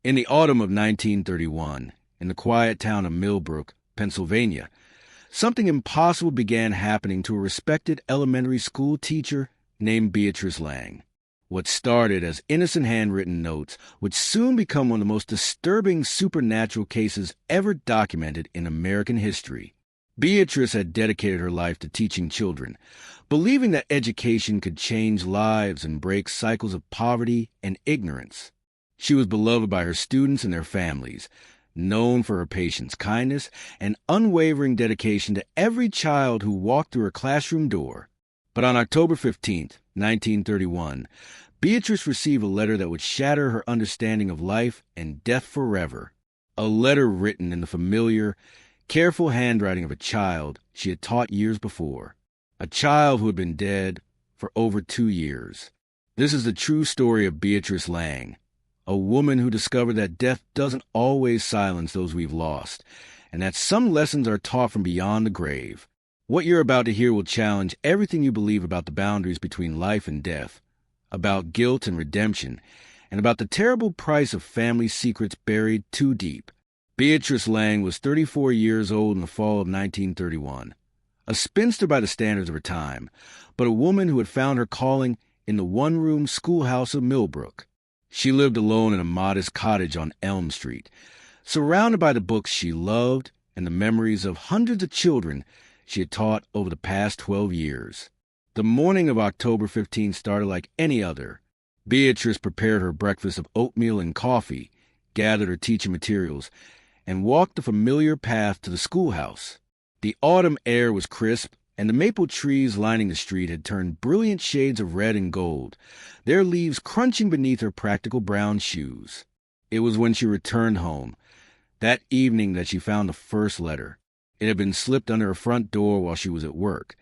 In the autumn of 1931, in the quiet town of Millbrook, Pennsylvania, something impossible began happening to a respected elementary school teacher named Beatrice Lang. What started as innocent handwritten notes would soon become one of the most disturbing supernatural cases ever documented in American history. Beatrice had dedicated her life to teaching children, believing that education could change lives and break cycles of poverty and ignorance. She was beloved by her students and their families, known for her patience, kindness, and unwavering dedication to every child who walked through her classroom door. But on October 15th, 1931, Beatrice received a letter that would shatter her understanding of life and death forever. A letter written in the familiar, careful handwriting of a child she had taught years before. A child who had been dead for over 2 years. This is the true story of Beatrice Lang, a woman who discovered that death doesn't always silence those we've lost, and that some lessons are taught from beyond the grave. What you're about to hear will challenge everything you believe about the boundaries between life and death, about guilt and redemption, and about the terrible price of family secrets buried too deep. Beatrice Lang was 34 years old in the fall of 1931, a spinster by the standards of her time, but a woman who had found her calling in the one-room schoolhouse of Millbrook. She lived alone in a modest cottage on Elm Street, surrounded by the books she loved and the memories of hundreds of children she had taught over the past 12 years. The morning of October 15th started like any other. Beatrice prepared her breakfast of oatmeal and coffee, gathered her teaching materials, and walked the familiar path to the schoolhouse. The autumn air was crisp, and the maple trees lining the street had turned brilliant shades of red and gold, their leaves crunching beneath her practical brown shoes. It was when she returned home, that evening, that she found the first letter. It had been slipped under her front door while she was at work,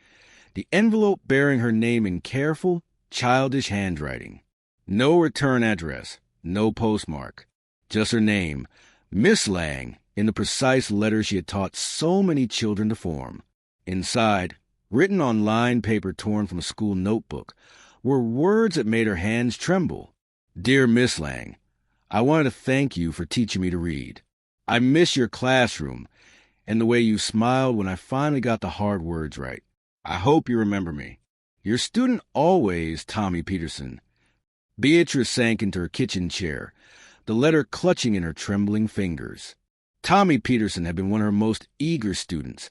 the envelope bearing her name in careful, childish handwriting. No return address, no postmark, just her name, Miss Lang, in the precise letter she had taught so many children to form. Inside, written on lined paper torn from a school notebook, were words that made her hands tremble. Dear Miss Lang, I wanted to thank you for teaching me to read. I miss your classroom and the way you smiled when I finally got the hard words right. I hope you remember me. Your student always, Tommy Peterson. Beatrice sank into her kitchen chair, the letter clutching in her trembling fingers. Tommy Peterson had been one of her most eager students,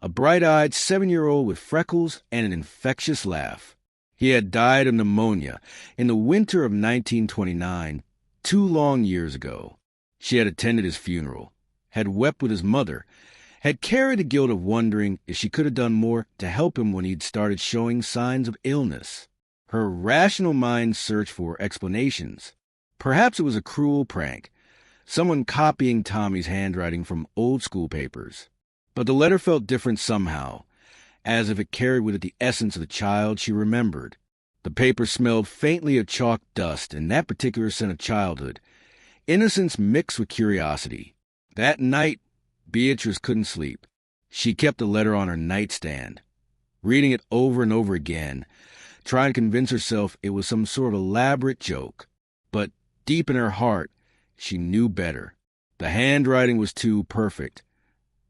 a bright-eyed 7-year-old with freckles and an infectious laugh. He had died of pneumonia in the winter of 1929, 2 long years ago. She had attended his funeral, had wept with his mother, had carried the guilt of wondering if she could have done more to help him when he'd started showing signs of illness. Her rational mind searched for explanations. Perhaps it was a cruel prank, someone copying Tommy's handwriting from old school papers. But the letter felt different somehow, as if it carried with it the essence of the child she remembered. The paper smelled faintly of chalk dust and that particular scent of childhood, innocence mixed with curiosity. That night, Beatrice couldn't sleep. She kept the letter on her nightstand, reading it over and over again, trying to convince herself it was some sort of elaborate joke. But deep in her heart, she knew better. The handwriting was too perfect,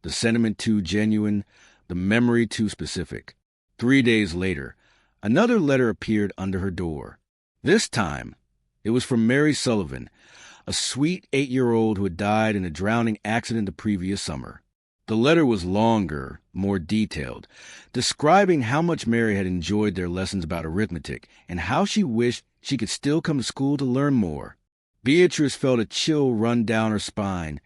the sentiment too genuine, the memory too specific. 3 days later, another letter appeared under her door. This time, it was from Mary Sullivan, a sweet 8-year-old who had died in a drowning accident the previous summer. The letter was longer, more detailed, describing how much Mary had enjoyed their lessons about arithmetic and how she wished she could still come to school to learn more. Beatrice felt a chill run down her spine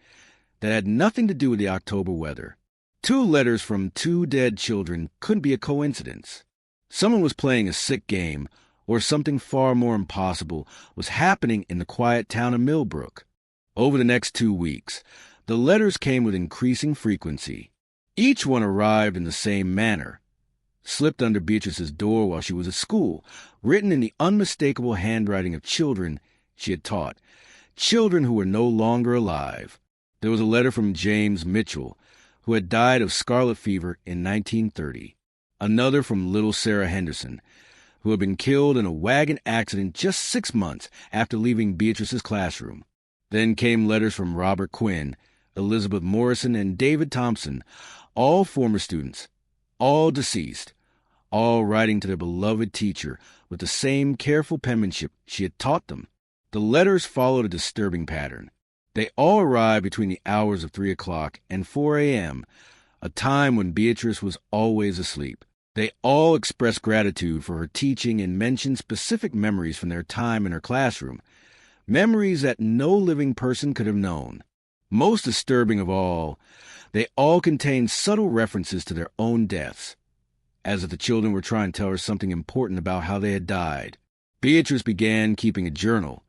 that had nothing to do with the October weather. 2 letters from 2 dead children couldn't be a coincidence. Someone was playing a sick game, or something far more impossible was happening in the quiet town of Millbrook. Over the next 2 weeks, the letters came with increasing frequency. Each one arrived in the same manner, slipped under Beatrice's door while she was at school, written in the unmistakable handwriting of children she had taught, children who were no longer alive. There was a letter from James Mitchell, who had died of scarlet fever in 1930. Another from little Sarah Henderson, who had been killed in a wagon accident just 6 months after leaving Beatrice's classroom. Then came letters from Robert Quinn, Elizabeth Morrison, and David Thompson, all former students, all deceased, all writing to their beloved teacher with the same careful penmanship she had taught them. The letters followed a disturbing pattern. They all arrived between the hours of 3 o'clock and 4 a.m., a time when Beatrice was always asleep. They all expressed gratitude for her teaching and mentioned specific memories from their time in her classroom, memories that no living person could have known. Most disturbing of all, they all contained subtle references to their own deaths, as if the children were trying to tell her something important about how they had died. Beatrice began keeping a journal,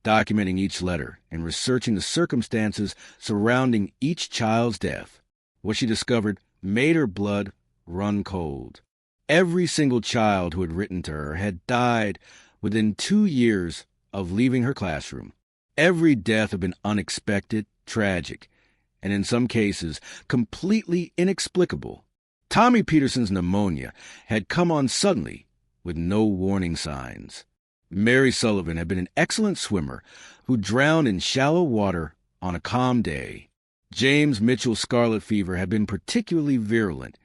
documenting each letter and researching the circumstances surrounding each child's death. What she discovered made her blood run cold. Every single child who had written to her had died within 2 years of leaving her classroom. Every death had been unexpected, tragic, and in some cases, completely inexplicable. Tommy Peterson's pneumonia had come on suddenly with no warning signs. Mary Sullivan had been an excellent swimmer who drowned in shallow water on a calm day. James Mitchell's scarlet fever had been particularly virulent,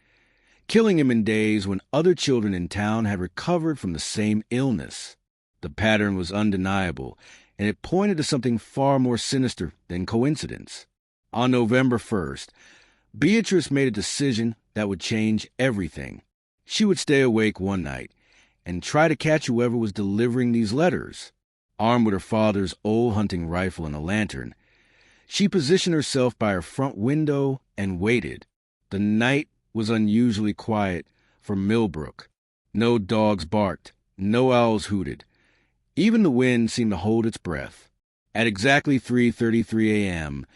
killing him in days when other children in town had recovered from the same illness. The pattern was undeniable, and it pointed to something far more sinister than coincidence. On November 1st, Beatrice made a decision that would change everything. She would stay awake one night and try to catch whoever was delivering these letters. Armed with her father's old hunting rifle and a lantern, she positioned herself by her front window and waited. The night was unusually quiet for Millbrook. No dogs barked, no owls hooted. Even the wind seemed to hold its breath. At exactly 3:33 a.m.,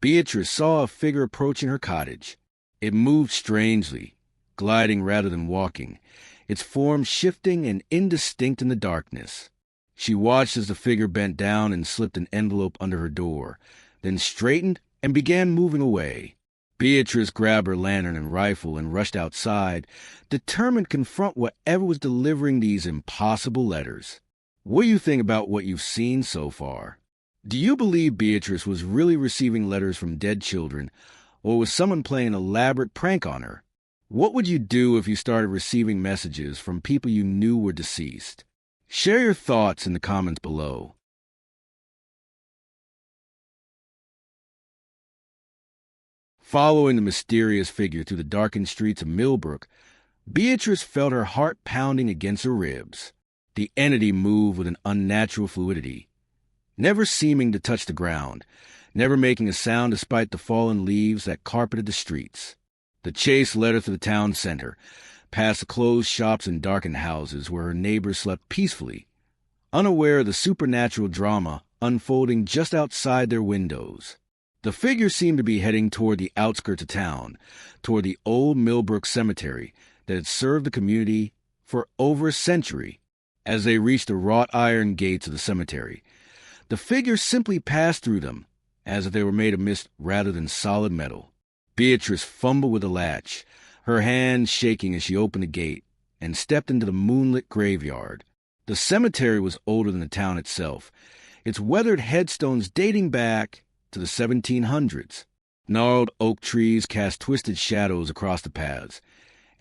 Beatrice saw a figure approaching her cottage. It moved strangely, gliding rather than walking, its form shifting and indistinct in the darkness. She watched as the figure bent down and slipped an envelope under her door, then straightened and began moving away. Beatrice grabbed her lantern and rifle and rushed outside, determined to confront whatever was delivering these impossible letters. What do you think about what you've seen so far? Do you believe Beatrice was really receiving letters from dead children, or was someone playing an elaborate prank on her? What would you do if you started receiving messages from people you knew were deceased? Share your thoughts in the comments below. Following the mysterious figure through the darkened streets of Millbrook, Beatrice felt her heart pounding against her ribs. The entity moved with an unnatural fluidity, never seeming to touch the ground, never making a sound despite the fallen leaves that carpeted the streets. The chase led her to the town center, past the closed shops and darkened houses where her neighbors slept peacefully, unaware of the supernatural drama unfolding just outside their windows. The figure seemed to be heading toward the outskirts of town, toward the old Millbrook cemetery that had served the community for over a century. As they reached the wrought iron gates of the cemetery, the figure simply passed through them, as if they were made of mist rather than solid metal. Beatrice fumbled with the latch, her hands shaking as she opened the gate, and stepped into the moonlit graveyard. The cemetery was older than the town itself, its weathered headstones dating back to the 1700s. Gnarled oak trees cast twisted shadows across the paths,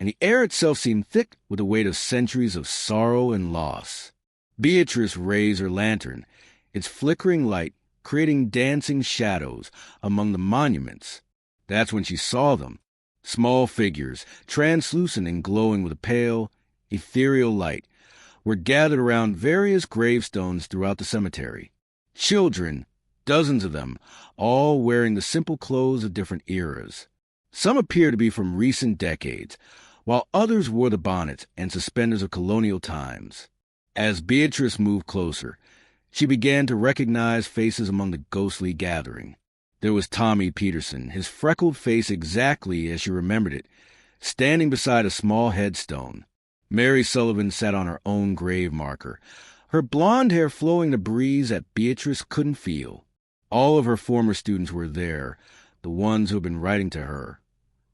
and the air itself seemed thick with the weight of centuries of sorrow and loss. Beatrice raised her lantern, its flickering light creating dancing shadows among the monuments. That's when she saw them. Small figures, translucent and glowing with a pale, ethereal light, were gathered around various gravestones throughout the cemetery. Children, dozens of them, all wearing the simple clothes of different eras. Some appeared to be from recent decades, while others wore the bonnets and suspenders of colonial times. As Beatrice moved closer, she began to recognize faces among the ghostly gathering. There was Tommy Peterson, his freckled face exactly as she remembered it, standing beside a small headstone. Mary Sullivan sat on her own grave marker, her blonde hair flowing the breeze that Beatrice couldn't feel. All of her former students were there, the ones who had been writing to her.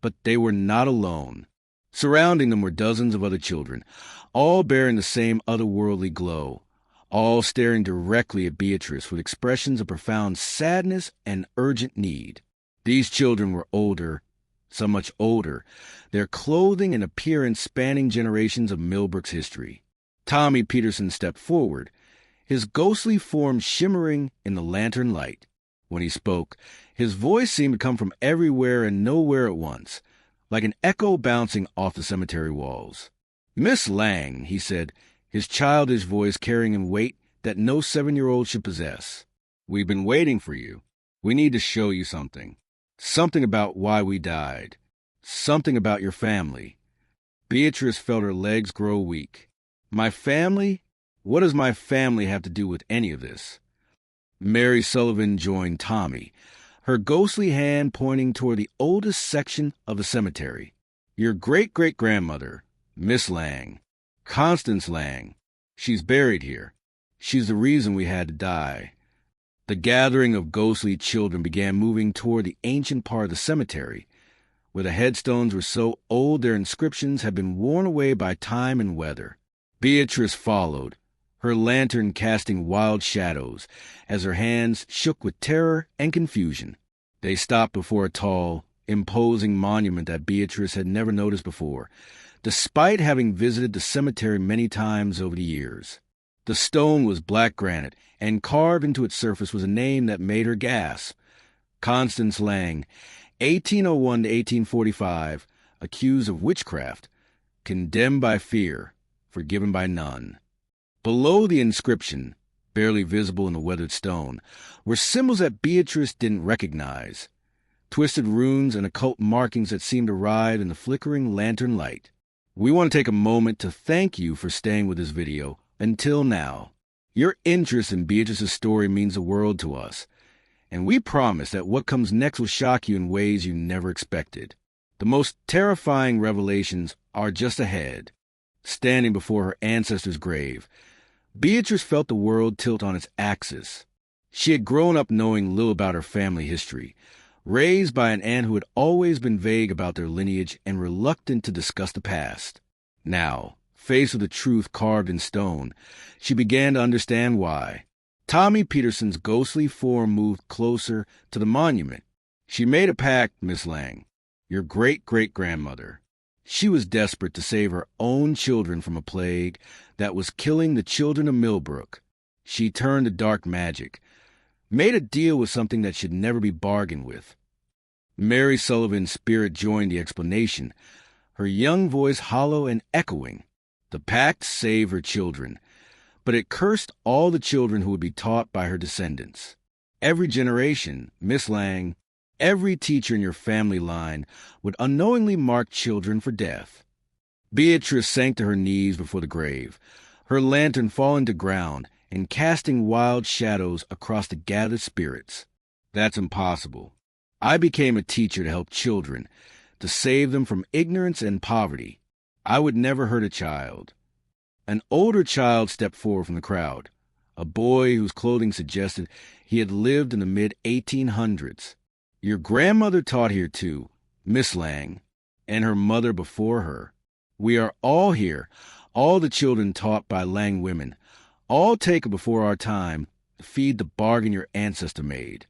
But they were not alone. Surrounding them were dozens of other children, all bearing the same otherworldly glow, all staring directly at Beatrice with expressions of profound sadness and urgent need. These children were older, so much older, their clothing and appearance spanning generations of Millbrook's history. Tommy Peterson stepped forward, his ghostly form shimmering in the lantern light. When he spoke, his voice seemed to come from everywhere and nowhere at once, like an echo bouncing off the cemetery walls. "Miss Lang," he said, his childish voice carrying a weight that no 7-year-old should possess. "We've been waiting for you. We need to show you something. Something about why we died. Something about your family." Beatrice felt her legs grow weak. "My family? What does my family have to do with any of this?" Mary Sullivan joined Tommy, her ghostly hand pointing toward the oldest section of the cemetery. "Your great-great-grandmother, Miss Lang. Constance Lang. She's buried here. She's the reason we had to die." The gathering of ghostly children began moving toward the ancient part of the cemetery, where the headstones were so old their inscriptions had been worn away by time and weather. Beatrice followed, her lantern casting wild shadows as her hands shook with terror and confusion. They stopped before a tall, imposing monument that Beatrice had never noticed before, despite having visited the cemetery many times over the years. The stone was black granite, and carved into its surface was a name that made her gasp. Constance Lang, 1801 to 1845, accused of witchcraft, condemned by fear, forgiven by none. Below the inscription, barely visible in the weathered stone, were symbols that Beatrice didn't recognize, twisted runes and occult markings that seemed to ride in the flickering lantern light. "We want to take a moment to thank you for staying with this video until now. Your interest in Beatrice's story means the world to us, and we promise that what comes next will shock you in ways you never expected. The most terrifying revelations are just ahead." Standing before her ancestor's grave, Beatrice felt the world tilt on its axis. She had grown up knowing little about her family history, raised by an aunt who had always been vague about their lineage and reluctant to discuss the past. Now, faced with the truth carved in stone, she began to understand why. Tommy Peterson's ghostly form moved closer to the monument. "She made a pact, Miss Lang, your great-great-grandmother. She was desperate to save her own children from a plague that was killing the children of Millbrook. She turned to dark magic, made a deal with something that should never be bargained with." Mary Sullivan's spirit joined the explanation, her young voice hollow and echoing. The pact saved her children, but it cursed all the children who would be taught by her descendants. Every generation, Miss Lang, every teacher in your family line would unknowingly mark children for death. Beatrice sank to her knees before the grave, her lantern falling to ground and casting wild shadows across the gathered spirits. "That's impossible. I became a teacher to help children, to save them from ignorance and poverty. I would never hurt a child." An older child stepped forward from the crowd, a boy whose clothing suggested he had lived in the mid-1800s. "Your grandmother taught here too, Miss Lang, and her mother before her. We are all here, all the children taught by Lang women, all taken before our time to feed the bargain your ancestor made."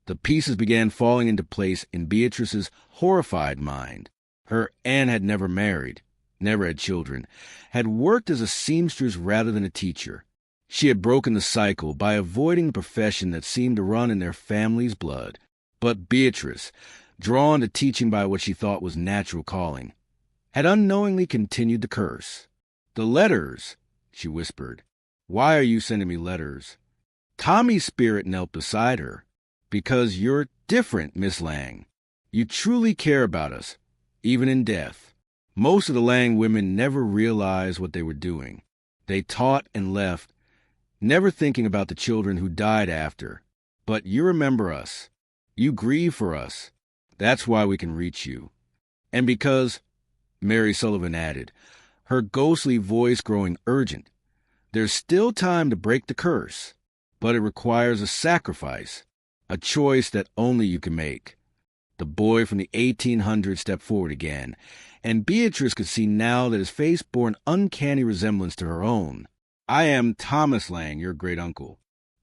The pieces began falling into place in Beatrice's horrified mind. Her aunt had never married, never had children, had worked as a seamstress rather than a teacher. She had broken the cycle by avoiding the profession that seemed to run in their family's blood. But Beatrice, drawn to teaching by what she thought was natural calling, had unknowingly continued the curse. "The letters," she whispered. "Why are you sending me letters?" Tommy's spirit knelt beside her. "Because you're different, Miss Lang. You truly care about us, even in death." Most of the Lang women never realized what they were doing. They taught and left, never thinking about the children who died after. But you remember us. You grieve for us. That's why we can reach you. And because, Mary Sullivan added, her ghostly voice growing urgent, there's still time to break the curse, but it requires a sacrifice, a choice that only you can make. The boy from the 1800s stepped forward again, and Beatrice could see now that his face bore an uncanny resemblance to her own. I am Thomas Lang, your great-uncle.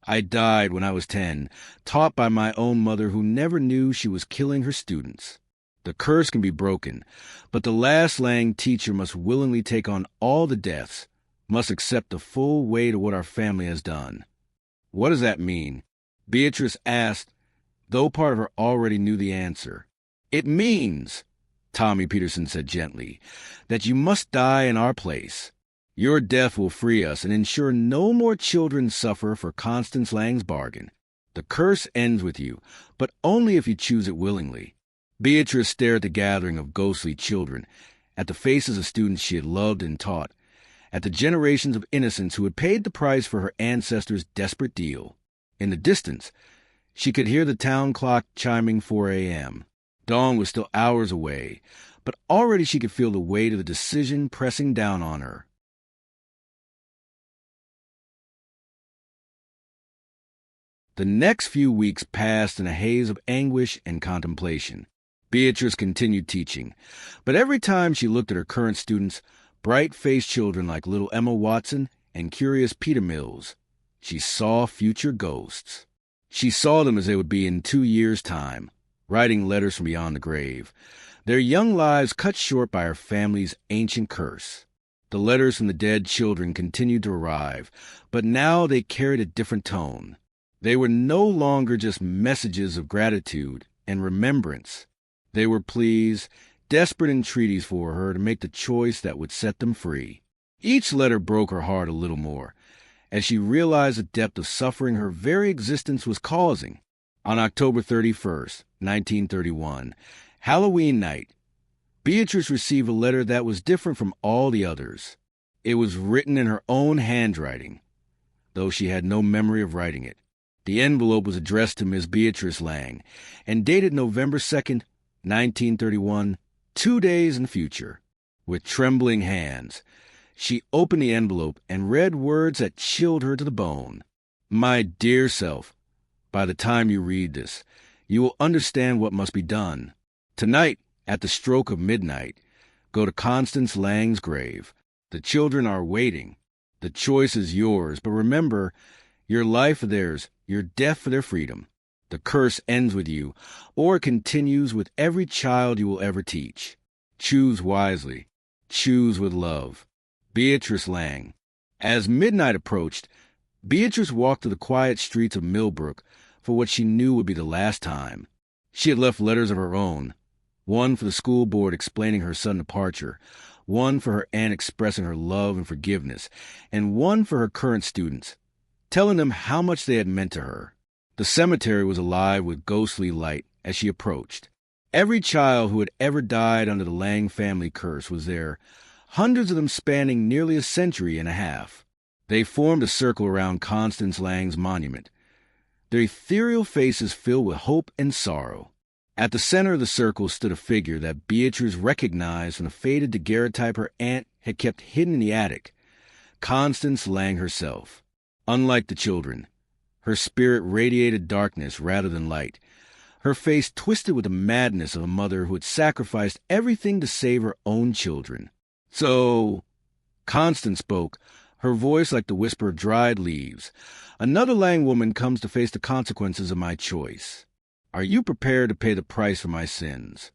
I died when I was 10, taught by my own mother who never knew she was killing her students. The curse can be broken, but the last Lang teacher must willingly take on all the deaths, must accept the full weight of what our family has done. What does that mean? Beatrice asked, though part of her already knew the answer. It means, Tommy Peterson said gently, that you must die in our place. Your death will free us and ensure no more children suffer for Constance Lang's bargain. The curse ends with you, but only if you choose it willingly. Beatrice stared at the gathering of ghostly children, at the faces of students she had loved and taught, at the generations of innocents who had paid the price for her ancestors' desperate deal. In the distance, she could hear the town clock chiming 4 a.m. Dawn was still hours away, but already she could feel the weight of the decision pressing down on her. The next few weeks passed in a haze of anguish and contemplation. Beatrice continued teaching, but every time she looked at her current students, bright-faced children like little Emma Watson and curious Peter Mills, she saw future ghosts. She saw them as they would be in 2 years' time, writing letters from beyond the grave, their young lives cut short by her family's ancient curse. The letters from the dead children continued to arrive, but now they carried a different tone. They were no longer just messages of gratitude and remembrance. They were pleas, desperate entreaties for her to make the choice that would set them free. Each letter broke her heart a little more, as she realized the depth of suffering her very existence was causing. On October 31st, 1931, Halloween night, Beatrice received a letter that was different from all the others. It was written in her own handwriting, though she had no memory of writing it. The envelope was addressed to Miss Beatrice Lang and dated November 2nd, 1931, 2 days in the future. With trembling hands, she opened the envelope and read words that chilled her to the bone. My dear self, by the time you read this, you will understand what must be done. Tonight, at the stroke of midnight, go to Constance Lang's grave. The children are waiting. The choice is yours, but remember, your life for theirs, your death for their freedom. The curse ends with you, or continues with every child you will ever teach. Choose wisely. Choose with love. Beatrice Lang. As midnight approached, Beatrice walked to the quiet streets of Millbrook for what she knew would be the last time. She had left letters of her own, one for the school board explaining her sudden departure, one for her aunt expressing her love and forgiveness, and one for her current students, telling them how much they had meant to her. The cemetery was alive with ghostly light as she approached. Every child who had ever died under the Lang family curse was there, hundreds of them spanning nearly a century and a half. They formed a circle around Constance Lang's monument, their ethereal faces filled with hope and sorrow. At the center of the circle stood a figure that Beatrice recognized from the faded daguerreotype her aunt had kept hidden in the attic, Constance Lang herself. Unlike the children, her spirit radiated darkness rather than light, her face twisted with the madness of a mother who had sacrificed everything to save her own children. So, Constance spoke, her voice like the whisper of dried leaves. Another Lang woman comes to face the consequences of my choice. Are you prepared to pay the price for my sins?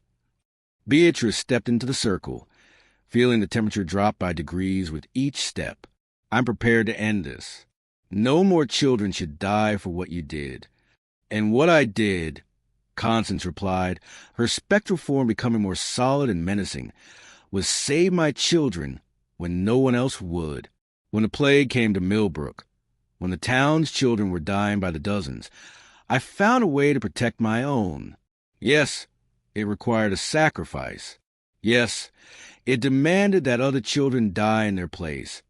Beatrice stepped into the circle, feeling the temperature drop by degrees with each step. I'm prepared to end this. No more children should die for what you did. And what I did, Constance replied, her spectral form becoming more solid and menacing, was save my children when no one else would. When the plague came to Millbrook, when the town's children were dying by the dozens, I found a way to protect my own. Yes, it required a sacrifice. Yes, it demanded that other children die in their place,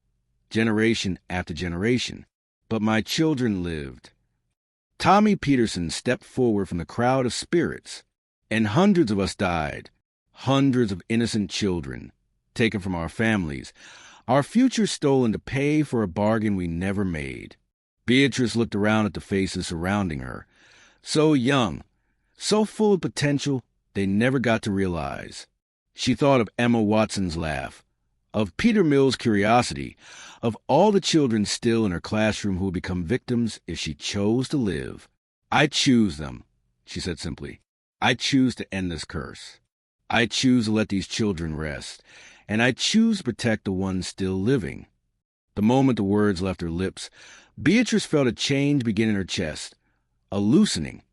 generation after generation. But my children lived. Tommy Peterson stepped forward from the crowd of spirits, and hundreds of us died, hundreds of innocent children, taken from our families, our future stolen to pay for a bargain we never made. Beatrice looked around at the faces surrounding her, so young, so full of potential they never got to realize. She thought of Emma Watson's laugh, of Peter Mill's curiosity, of all the children still in her classroom who would become victims if she chose to live. "I choose them," she said simply. "I choose to end this curse. I choose to let these children rest, and I choose to protect the ones still living." The moment the words left her lips, Beatrice felt a change begin in her chest, a loosening,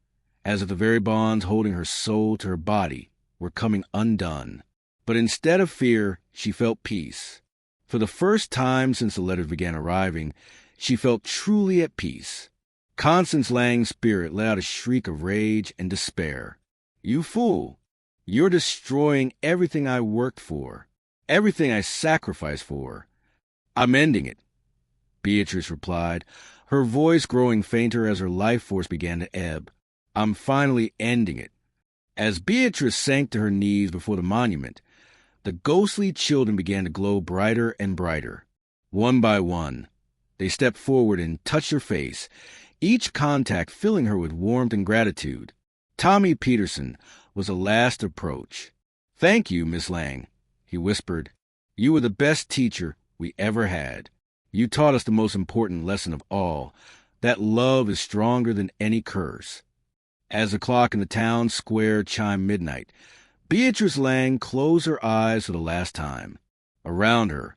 as if the very bonds holding her soul to her body were coming undone. But instead of fear, she felt peace. For the first time since the letters began arriving, she felt truly at peace. Constance Lang's spirit let out a shriek of rage and despair. "You fool! You're destroying everything I worked for, everything I sacrificed for." "I'm ending it," Beatrice replied, her voice growing fainter as her life force began to ebb. "I'm finally ending it." As Beatrice sank to her knees before the monument, the ghostly children began to glow brighter and brighter. One by one, they stepped forward and touched her face, each contact filling her with warmth and gratitude. Tommy Peterson was the last approach. "Thank you, Miss Lang," he whispered. "You were the best teacher we ever had. You taught us the most important lesson of all, that love is stronger than any curse." As the clock in the town square chimed midnight, Beatrice Lang closed her eyes for the last time. Around her,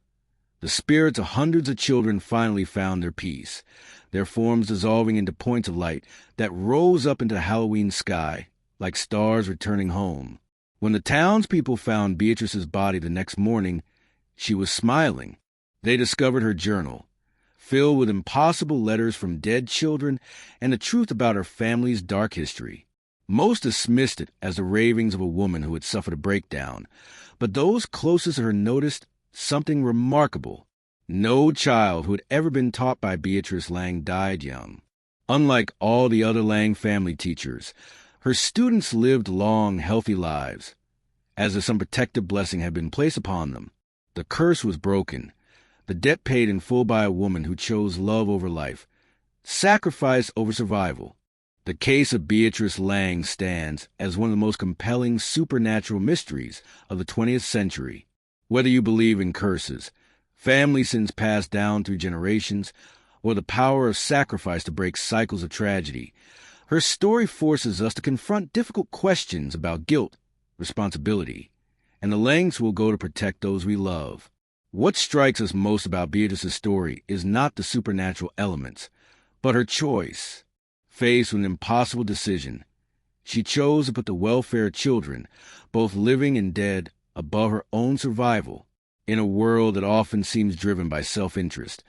the spirits of hundreds of children finally found their peace, their forms dissolving into points of light that rose up into the Halloween sky like stars returning home. When the townspeople found Beatrice's body the next morning, she was smiling. They discovered her journal, filled with impossible letters from dead children and the truth about her family's dark history. Most dismissed it as the ravings of a woman who had suffered a breakdown, but those closest to her noticed something remarkable. No child who had ever been taught by Beatrice Lang died young. Unlike all the other Lang family teachers, her students lived long, healthy lives, as if some protective blessing had been placed upon them. The curse was broken, the debt paid in full by a woman who chose love over life, sacrifice over survival. The case of Beatrice Lang stands as one of the most compelling supernatural mysteries of the 20th century. Whether you believe in curses, family sins passed down through generations, or the power of sacrifice to break cycles of tragedy, her story forces us to confront difficult questions about guilt, responsibility, and the lengths we'll go to protect those we love. What strikes us most about Beatrice's story is not the supernatural elements, but her choice. Faced with an impossible decision, she chose to put the welfare of children, both living and dead, above her own survival. In a world that often seems driven by self-interest,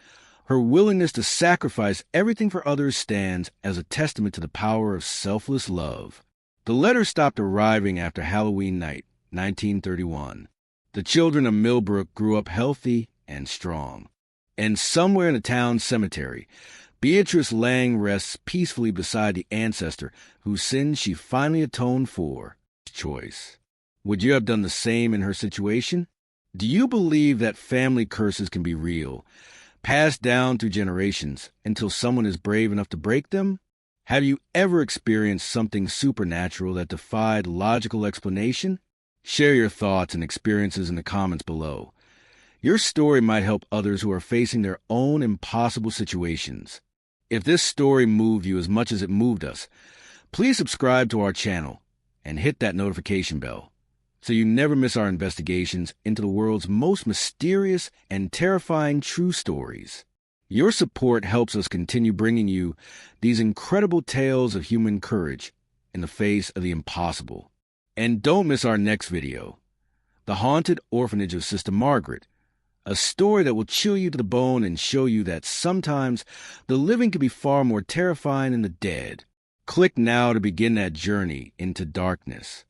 her willingness to sacrifice everything for others stands as a testament to the power of selfless love. The letters stopped arriving after Halloween night, 1931. The children of Millbrook grew up healthy and strong. And somewhere in the town cemetery, Beatrice Lang rests peacefully beside the ancestor whose sins she finally atoned for. Choice. Would you have done the same in her situation? Do you believe that family curses can be real, passed down through generations until someone is brave enough to break them? Have you ever experienced something supernatural that defied logical explanation? Share your thoughts and experiences in the comments below. Your story might help others who are facing their own impossible situations. If this story moved you as much as it moved us, please subscribe to our channel and hit that notification bell so you never miss our investigations into the world's most mysterious and terrifying true stories. Your support helps us continue bringing you these incredible tales of human courage in the face of the impossible. And don't miss our next video, The Haunted Orphanage of Sister Margaret, a story that will chill you to the bone and show you that sometimes the living can be far more terrifying than the dead. Click now to begin that journey into darkness.